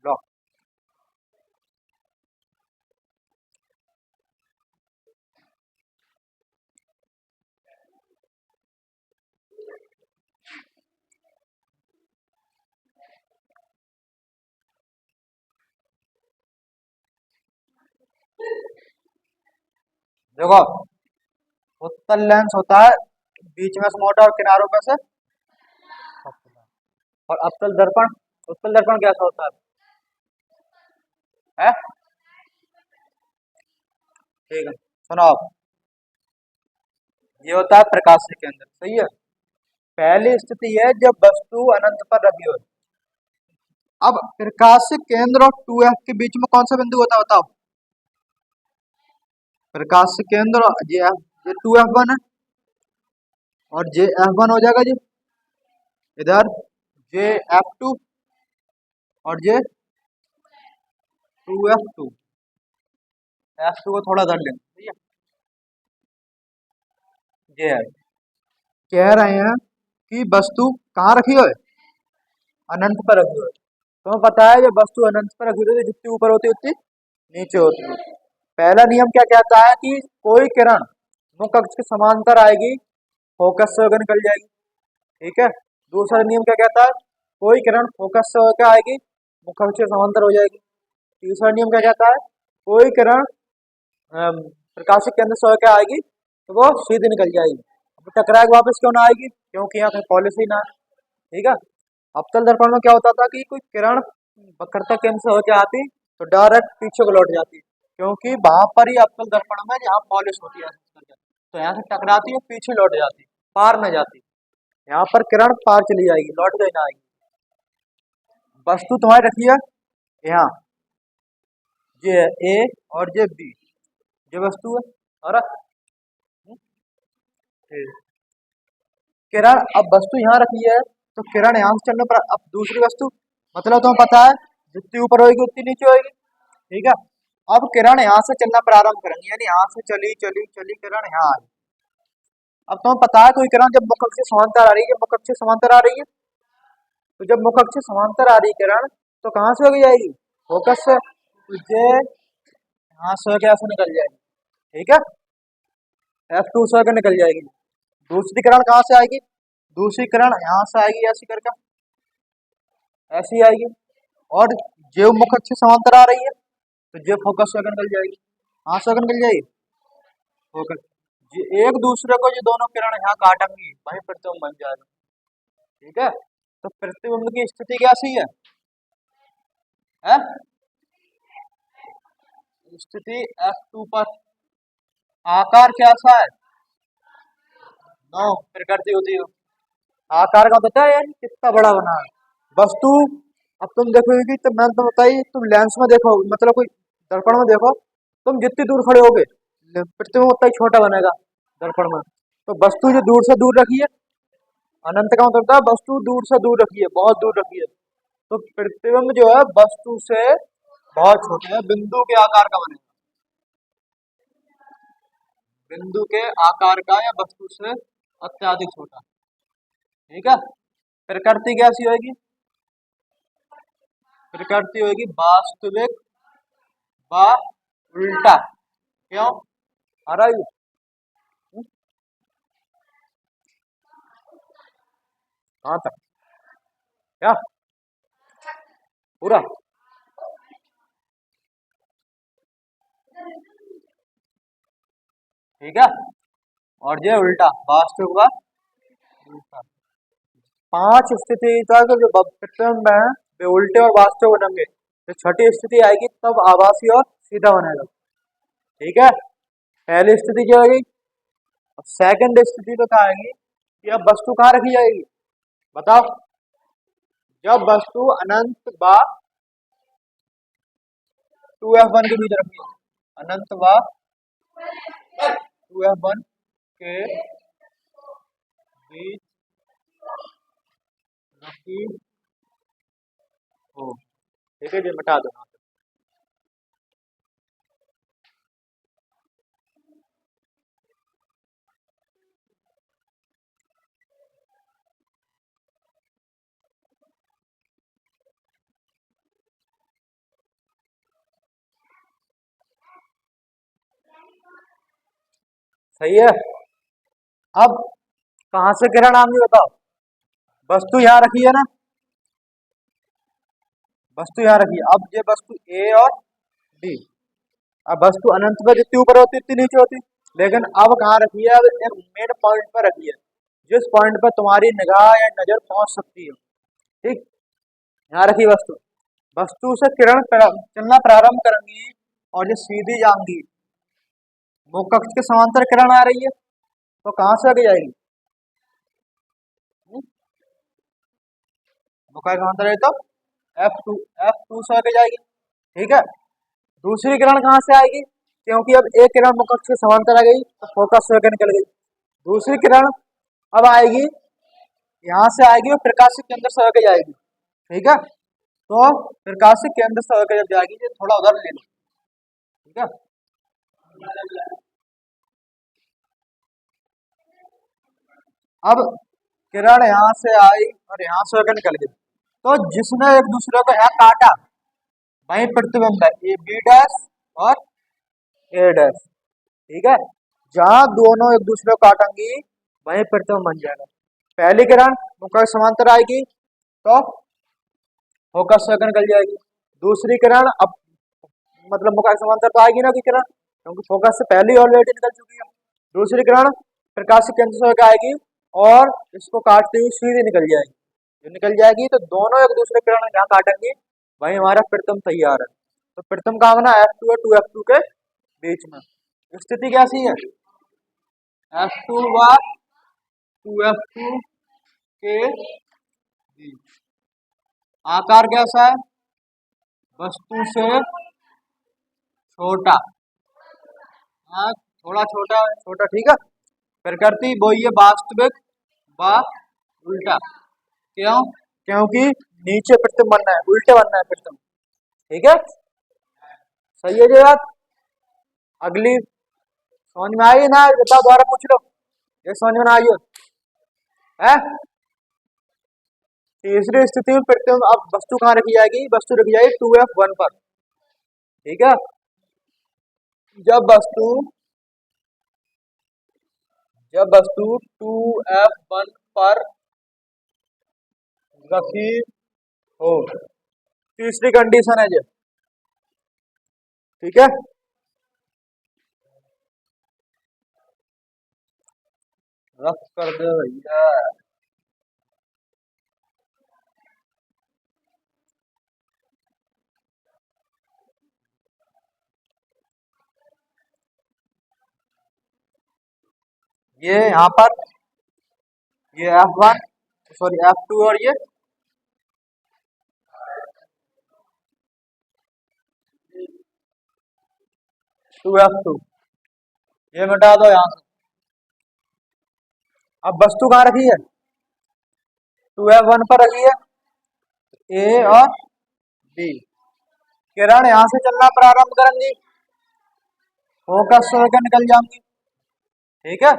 लो देखो, उत्तल लेंस होता है बीच में से मोटा और किनारों में से पतला। और अवतल दर्पण, उत्तल दर्पण कैसा होता है? ठीक है, सुनो आप। ये होता है प्रकाश के केंद्र, सही है। पहली स्थिति है जब वस्तु अनंत पर रखी हो। अब प्रकाश केंद्र और 2F के बीच में कौन सा बिंदु होता है बताओ? प्रकाश केंद्र ये 2F1 है, और J F1 हो जाएगा जी इधर, J F2 और J 2F2। F2 को थोड़ा धर लेंगे, ठीक है। ये है, कह रहे हैं कि वस्तु कहाँ रखी हो? अनंत पर रखी हो। तुम्हें पता है जब वस्तु अनंत पर रखी होती है जितनी ऊपर होती है उतनी नीचे होती है। पहला नियम क्या कहता है कि कोई किरण मुख्य अक्ष के समांतर आएगी, फोकस से होकर निकल जाएगी, ठीक है। दूसरा नियम क्या कहता है? कोई किरण फोकस से होकर आएगी, मुख्य अक्ष के समांतर हो जाएगी। तीसरा नियम क्या कहता है? कोई किरण प्रकाशित केंद्र से होकर आएगी तो वो सीधी निकल जाएगी। अब टकरा के वापस क्यों ना आएगी? क्योंकि यहाँ कहीं पॉलिश ही ना है, ठीक है। अवतल दर्पण में क्या होता था कि कोई किरण वक्रता केंद्र से होकर आती तो डायरेक्ट पीछे को लौट जाती, क्योंकि वहां पर ही अवतल दर्पण में जहाँ पॉलिश होती है तो यहाँ से टकराती है, पीछे लौट जाती, पार न जाती। यहाँ पर किरण पार चली जाएगी, लौट गई ना आएगी। वस्तु तुम्हारी रखी है यहाँ, ये ए और ये बी, ये वस्तु है। और किरण, अब वस्तु यहाँ रखी है तो किरण यहाँ से चलने पर अब दूसरी वस्तु, मतलब तुम्हें पता है जितनी ऊपर होगी उतनी नीचे होगी, ठीक है। अब किरण यहाँ से चलना प्रारंभ करेंगे, यानी यहाँ से चली चली चली किरण यहाँ आई। अब तुम्हें पता है कोई किरण जब मुख्य अक्ष से समांतर आ रही है, मुख्य अक्ष से समांतर आ रही है, तो जब मुख्य अक्ष से समांतर आ रही है किरण तो कहाँ से होगी जाएगी? फोकस से। तो ये यहाँ से होकर ऐसे निकल जाएगी, ठीक है। F2 से होकर निकल जाएगी। दूसरी किरण कहाँ से आएगी? दूसरी किरण यहाँ से आएगी, ऐसी करके ऐसी आएगी, और जो मुख्य अक्ष से समांतर आ रही है तो जो फोकस से होकर निकल जाएगी। कहाँ से होकर निकल जाएगी? फोकस। ये एक दूसरे को, ये दोनों किरण यहाँ काटेंगी, वही प्रतिबिंब बन जाएगा, ठीक है। तो प्रतिबिंब की स्थिति कैसी है? है? स्थिति F2 पर। आकार कैसा है? नो, प्रकृति होती है। आकार का पता है यार कितना बड़ा बना है वस्तु। अब तुम देखोगे तो मैंने तो बताई, तुम लेंस में देखो, मतलब कोई दर्पण में देखो, तुम जितनी दूर खड़े होगे प्रतिबिंब उतना ही छोटा बनेगा दर्पण में। तो वस्तु जो दूर से दूर रखी है, अनंत का मतलब होता है वस्तु दूर से दूर रखी है, बहुत दूर रखी है, तो प्रतिबिंब जो है वस्तु से बहुत छोटा है, बिंदु के आकार का बनेगा, बिंदु के आकार का या वस्तु से अत्याधिक छोटा, ठीक है। प्रकृति कैसी होगी? प्रकृति होगी वास्तविक व उल्टा। क्यों? आ रहा है? कहाँ तक? क्या पूरा? ठीक है। और ये उल्टा, वास्तविक व उल्टा। 5 स्थिति तक जो प्रतिबिंब है वे उल्टे और वास्तविक बनेंगे। जो छठी स्थिति आएगी तब आभासी और सीधा बनेगा, ठीक है। पहली स्थिति क्या होगी? सेकंड स्थिति तो क्या आएगी कि अब वस्तु कहाँ रखी जाएगी बताओ? जब वस्तु अनंत व 2F1 के बीच रखी है, अनंत व 2F1 के बीच रखी हो, ठीक है। ये मिटा दो। सही है। अब कहां से किरण आएंगी बताओ। वस्तु यहाँ रखी है ना, वस्तु यहाँ रखी है। अब ये वस्तु ए और बी, अब वस्तु अनंत पर जितनी ऊपर होती है उतनी नीचे होती है, लेकिन अब कहाँ रखी है, अब एक मेन पॉइंट पर रखी है, जिस पॉइंट पर तुम्हारी निगाह या नजर पहुंच सकती है। ठीक, यहाँ रखी वस्तु, वस्तु से किरण चलना प्रारंभ करेंगी और ये सीधी जाएंगी, मुख्य अक्ष के समांतर किरण आ रही है, तो कहाँ से आगे जाएगी, मुख्य अक्ष समांतर है तो F2 से आगे जाएगी। ठीक है, दूसरी किरण कहाँ से आएगी, क्योंकि अब एक किरण मुख्य अक्ष के समांतर आ गई तो फोकस से निकल गई। दूसरी किरण अब आएगी, यहाँ से आएगी और प्रकाशिक केंद्र से होकर जाएगी। ठीक है, तो प्रकाशिक केंद्र से होकर जब जाएगी, ये थोड़ा उधर ले लो। ठीक है, अब किरण यहाँ से आई और यहाँ से होकर निकल गई, तो जिसने एक दूसरे को यहाँ काटा वही प्रतिबिंब है, ये बी डैश और ए डैश। ठीक है, जहां दोनों एक दूसरे को काटेंगी वही प्रतिबिंब बन जाएगा। पहली किरण मुख्य समांतर आएगी तो फोकस से निकल जाएगी। दूसरी किरण अब मतलब मुख्य समांतर तो आएगी ना की किरण, क्योंकि फोकस से पहले ऑलरेडी निकल चुकी है। दूसरी किरण प्रकाशिक केंद्र से होकर आएगी और इसको काटते हुए सीधे निकल जाएगी, जो निकल जाएगी तो दोनों एक दूसरे किरण जहाँ काटेंगे वही हमारा प्रतिबिंब तैयार है। तो प्रतिबिंब कहाँ बना, F2 और 2F2 के बीच में। स्थिति कैसी है, F2 व 2F2 के बीच। आकार कैसा है, वस्तु से छोटा, हाँ थोड़ा छोटा छोटा। ठीक है, प्रकृति वही है, वास्तविक व उल्टा। क्यों, क्योंकि नीचे प्रतिबिंब बनना है, उल्टे बनना है प्रतिबिंब। ठीक है, सही है जी बात। अगली समझ में आई ना, बताओ दोबारा पूछ लो, ये समझ में ना आई हो है। तीसरी स्थिति में प्रतिबिंब, अब वस्तु कहाँ रखी जाएगी, वस्तु रखी जाएगी 2F1 पर। ठीक है, जब वस्तु 2F1 पर रखी हो, तीसरी कंडीशन है जी। ठीक है, रख कर दे भैया। ये यहाँ पर ये F1 सॉरी F2 और ये 2F2, ये मिटा दो यहाँ से। अब वस्तु कहाँ रखी है, 2F1 पर रखी है, ए और बी। किरण यहाँ से चलना प्रारंभ करेंगी, फोकस से होकर निकल जाएंगी। ठीक है,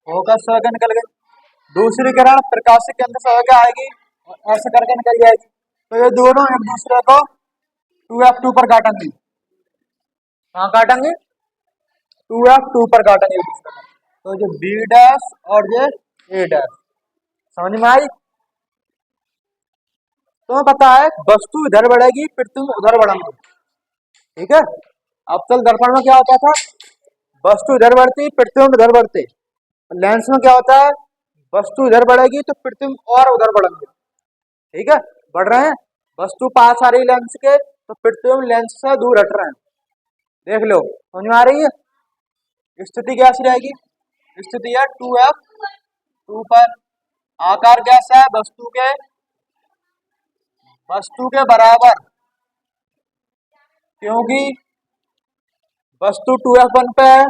फोकस से होकर निकल गई। दूसरी किरण प्रकाशिक केंद्र से होकर आएगी और ऐसे करके निकल जाएगी, तो ये दोनों एक दूसरे को 2F2 पर काटेंगे। कहाँ काटेंगे, 2F2 पर काटेंगे एक दूसरे को। तो जो बी डैश और ये ए डैश, समझ में आई। तो पता है वस्तु इधर बढ़ेगी प्रतिबिंब उधर बढ़ेंगे। ठीक है, अब तक दर्पण में क्या होता था, वस्तु इधर बढ़ती प्रतिबिंब इधर बढ़ते। लेंस में क्या होता है, वस्तु इधर बढ़ेगी तो प्रतिबिंब और उधर बढ़ेंगे। ठीक है, बढ़ रहे हैं, वस्तु पास आ रही लेंस के तो प्रतिबिंब लेंस से दूर हट रहे हैं। देख लो, समझ में आ रही है। स्थिति कैसी रहेगी, स्थिति है 2F2 पर। आकार कैसा है, वस्तु के बराबर, क्योंकि वस्तु 2F1 पे है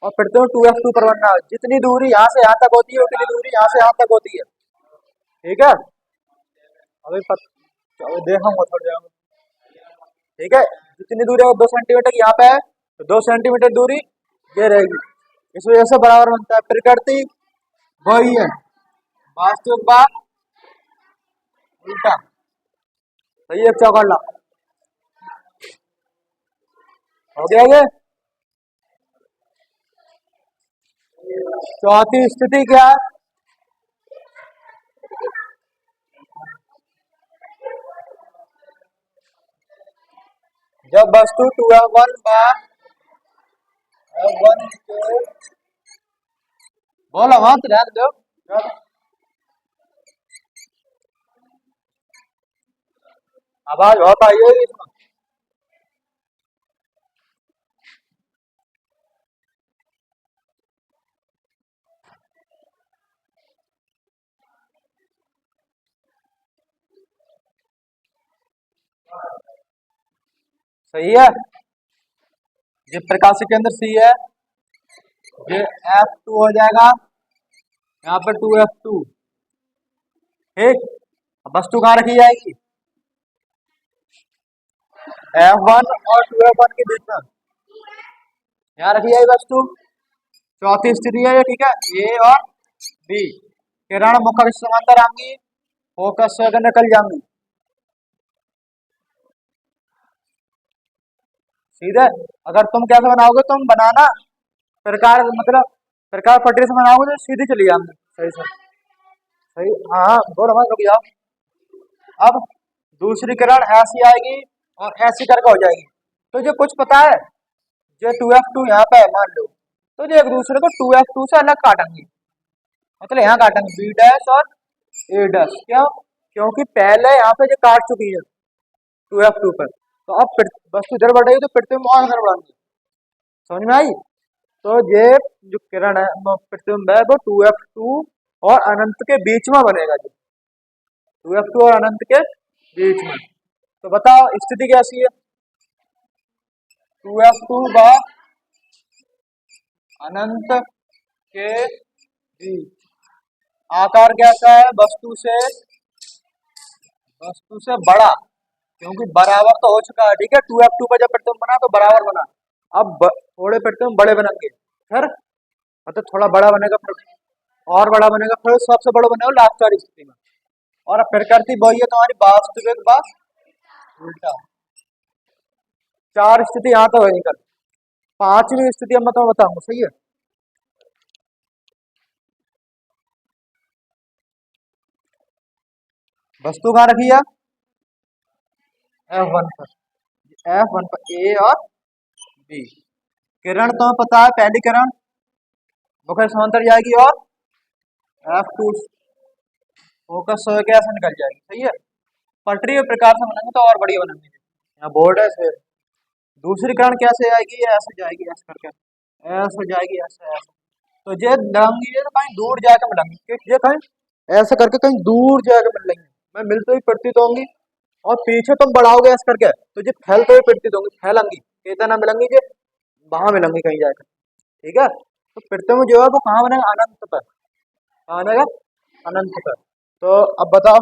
और प्रतिबिंब 2F2 पर बनना है। जितनी दूरी यहाँ से यहाँ तक होती है उतनी दूरी यहाँ से यहाँ तक होती है। ठीक है, अभी देखूंगा थोड़ी देर में। ठीक है, जितनी दूरी 2 सेंटीमीटर यहाँ पे है तो 2 सेंटीमीटर दूरी ये रहेगी, इस वजह से बराबर बनता है। प्रकृति वही है, वास्तविक बात उल्टा। सही, एक चौकड़ ला हो गया ये। चौथी स्थिति क्या है? जब वस्तु 2f1 बा f1 के बोलो मत ध्यान दो। आवाज बहुत आई है इसमें। सही है। ये प्रकाश केंद्र सी है, ये F2 हो जाएगा, यहाँ पर 2f2। ठीक, अब वस्तु कहाँ रखी जाएगी? F1 और 2f1 के बीच में यहाँ रखी जाएगी वस्तु। चौथी स्थिति है ये, ठीक है, ए और बी। किरण मुख समांतर आएंगी, फोकस से अगर निकल जाएंगी सीधे। अगर तुम कैसे बनाओगे, तुम बनाना प्रकार मतलब प्रकार पटरी से बनाओगे तो सीधी चली जाएंगे। सही सर, सही। हाँ बोलो मत, रुक जाओ। अब दूसरी किरण ऐसी आएगी और ऐसी करके हो जाएगी। तो जो कुछ पता है, जो 2f2 यहाँ पे है मान लो, तो जो एक दूसरे को 2f2 से अलग काटेंगे, मतलब यहाँ काटेंगे बी डैश और ए डैश। क्यों? क्योंकि पहले यहाँ पे जो काट चुकी है 2f2 पर, तो अब वस्तु इधर बढ़ेगी तो प्रतिबिंब और इधर बढ़ेंगे। समझ में आई? तो ये जो किरण है प्रतिबिंब है वो 2f2 और अनंत के बीच में बनेगा, जो 2f2 और अनंत के बीच में। तो बताओ स्थिति कैसी है? 2f2 व अनंत के बीच आकार कैसा है? वस्तु से बड़ा, क्योंकि बराबर तो हो चुका है। ठीक है, 2f2 का जब प्रतिबिंब बना तो बराबर बना। अब थोड़े प्रतिबिंब बड़े बनेंगे, फिर मतलब थोड़ा बड़ा बनेगा, फिर और बड़ा बनेगा, फिर सबसे बड़ा बनेगा लास्ट वाली स्थिति में। और अब प्रकृति वही है तुम्हारी वास्तविक व उल्टा। चार स्थिति यहाँ तो है निकल। पांचवी स्थिति अब मैं तुम्हें बताऊंगा, सही है? वस्तु कहाँ रखी है? F1 पर, F1 पर ए और बी। किरण तुम्हें पता है, पहली किरण मुख समांतर जाएगी और F2 फोकस हो के ऐसे निकल जाएगी। सही है, पटरी के प्रकार से बनेंगे तो और बढ़िया बनेंगे। यहाँ बोर्ड है फिर। दूसरी किरण कैसे आएगी? ऐसे जाएगी, ऐसे करके ऐसे जाएगी, ऐसे ऐसे। तो ये लंगी है तो कहीं दूर जाकर मिलेंगी, ये कहीं ऐसे करके कहीं दूर जाकर मिल लेंगे। मैं मिलते हुई प्रतीत होंगी, और पीछे तुम बढ़ाओगे ऐसे करके तो ये फैलते हुए प्रतीत होंगी, फैलेंगी, इतना मिलेंगी ये वहां मिलेंगी कहीं जाकर। ठीक है, तो प्रतिबिंब जो है वो कहाँ बनेगा? अनंत पर। कहाँ बनेगा? अनंत पर। तो अब बताओ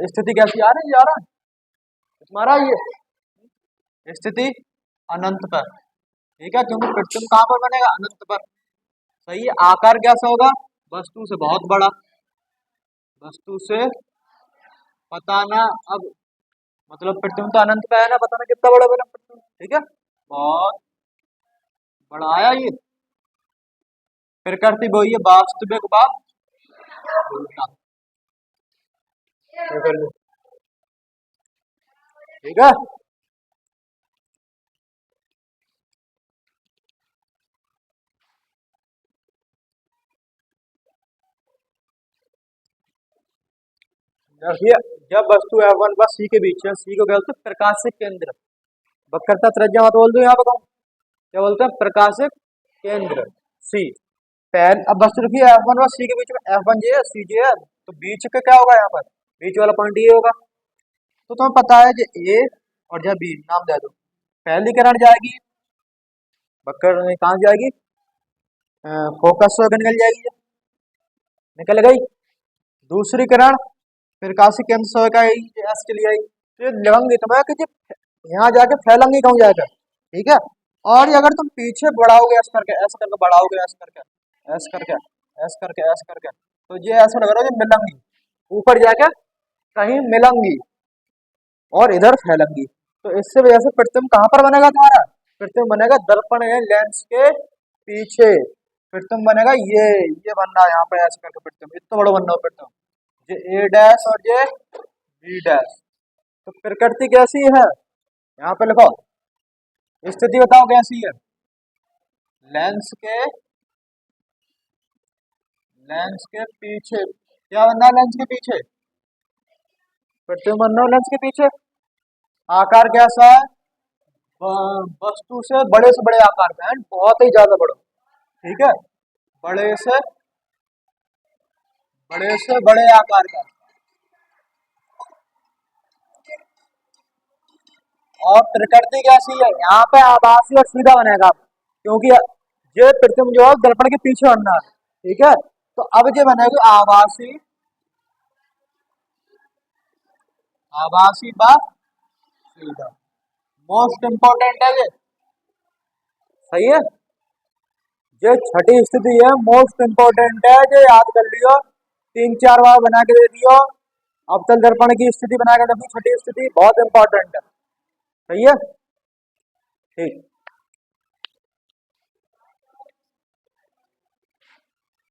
स्थिति कैसी आ रही है? यार तुम्हारा ये स्थिति अनंत पर, ठीक है, क्योंकि प्रतिबिंब कहाँ पर बनेगा? अनंत पर। सही है, आकार कैसा होगा? वस्तु से बहुत बड़ा, वस्तु से पता ना। अब मतलब प्रतिबिंब तो अनंत पे है ना, पता ना कितना बड़ा बना प्रतिबिंब। ठीक है, बहुत बड़ा आया ये। प्रकृति वही है वास्तविक बात उल्टा। ठीक है, देखिए जब वस्तु F1 व सी के बीच है, सी को क्या बोलते हैं? प्रकाशिक केंद्र। वक्रता त्रिज्या मत बोल दो, यहाँ बताओ क्या बोलते हैं? प्रकाशिक केंद्र सी। पहले अब वस्तु रखिए F1 व सी के बीच में, F1 ये है, सी ये है, तो बीच का क्या होगा? यहाँ पर बीच वाला पॉइंट ये होगा। तो तुम्हें पता है जो ए और जो बी नाम दे दो। पहली किरण जाएगी वक्र कहाँ जाएगी? फोकस से होकर निकल जाएगी, निकल गई। दूसरी किरण प्रकाशिक केंद्र से होकर ऐसे चली आई, तो ये लगेंगी तुम्हें कि यहाँ जाके फैलेंगी कहूँ जाकर। ठीक है, और ये अगर तुम पीछे बढ़ाओगे ऐसे करके बढ़ाओगे, ऐसे करके ऐसे करके ऐसे करके ऐसे करके, तो ये ऐसा लग रहा है ये मिलेंगी, ऊपर जाके कहीं मिलेंगी और इधर फैलेंगी। तो इससे वजह से प्रतिबिंब कहाँ पर बनेगा तुम्हारा? प्रतिबिंब बनेगा दर्पण या लेंस के पीछे। प्रथम बनेगा ये बनना है यहाँ पे ऐसे करके प्रथम इतना बड़ा बनना हो प्रथम ये ए डैश और ये बी डैश। तो प्रकृति कैसी है यहाँ पे लिखो स्थिति बताओ कैसी है। लेंस के पीछे क्या बनना है लेंस के पीछे प्रथम बनना है लेंस के पीछे। आकार कैसा है वस्तु से बड़े आकार का है बहुत ही ज्यादा बड़ा ठीक है बड़े से बड़े आकार का। और प्रकृति कैसी है यहाँ पे आभासी और सीधा बनेगा क्योंकि ये प्रतिबिंब जो है दर्पण के पीछे बनना है ठीक है। तो अब ये बनेगा आभासी व सीधा मोस्ट इम्पोर्टेंट है ये सही है। ये छठी स्थिति है मोस्ट इम्पोर्टेंट है ये याद कर लियो 3-4 बार बना के दे दियो। अवतल दर्पण की स्थिति बना के छठी स्थिति बहुत इंपॉर्टेंट है सही है ठीक।